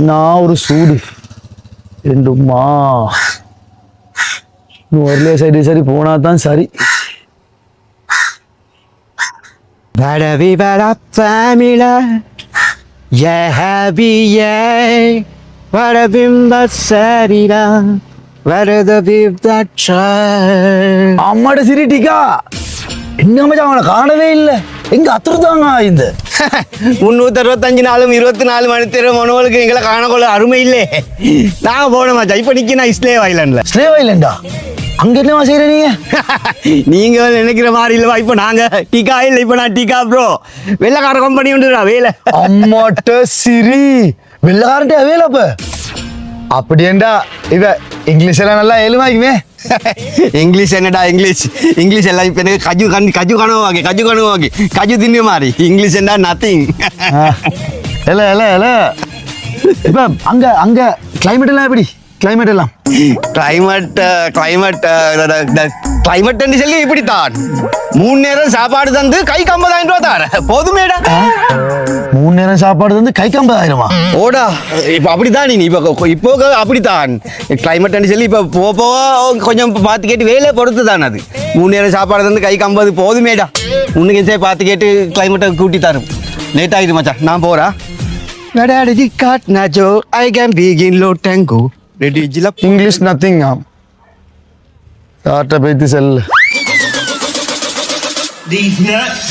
நான் ஒரு சூடு ரெண்டுமா ஒருலே சரி சரி போனா தான் சரி. Badavi bada famila, yeah happy yeah, bada bimba sarira, bada the bib that child. அம்மாட சிரி டிகா என்ன மச்சான் அவனை காணவே இல்லை. எங்க அத்துறதாங்க இந்த 365 நாளும் 24 மணி நேரம் மனோலுக்கு எங்களை காணக்கொள்ள அருமை இல்லை. நாங்கள் போனோம் மச்சா. இப்போ நிற்க நான் ஸ்லேவ் ஐலாண்டில். ஸ்லேவ் ஐலண்டா? அங்க என்னவா செய்யற நீங்க? நீங்கள் நினைக்கிற மாதிரி இல்லைவா. இப்போ நாங்கள் டீக்கா இல்லை, இப்போ நான் டீக்கா ப்ரோ. வெள்ளக்கார கம்பெனி உண்டுடா வேலை. அம்மாட்ட சிரி வெள்ளக்காரன்ட்டே வேலை. அப்ப அப்படியேண்டா இவ இங்கிலீஷ் எல்லாம் நல்லா எழுமாக்குமே. இங்கிலீஷ் என்னடா இங்கிலீஷ் எல்லாம் இப்போ எனக்கு கஜு கனவாக்கி கஜு தின்னு மாதிரி இங்கிலீஷ் என்ன நத்திங். இல்லை இல்லை இல்லை இப்போ அங்கே அங்கே கிளைமேட் எல்லாம் எப்படி? கிளைமேட் எல்லாம் கிளைமேட் சொல்லி இப்படித்தான். 3 நேரம் சாப்பாடு தந்து கைக்கு 50,000 ரூபா தார போதுமேடா. 3 நேரம் சாப்பாடு தந்து கைக்கு 50,000? ஓடா இப்போ அப்படித்தான். நீ இப்போ அப்படித்தான் கிளைமேட் சொல்லி இப்போ போக கொஞ்சம் பார்த்து கேட்டு வேலையை பொறுத்து தான் அது. 3 நேரம் சாப்பாடு தந்து கைக்கு 50 போதுமேடா. உன்னுக்கு பார்த்து கேட்டு கிளைமேட்டை கூட்டி தரும். லேட் ஆகிடு மச்சான், நான் போறா. I can begin low tango. English nothing. யார்கிட்ட பேத்தி செல்ல These nuts.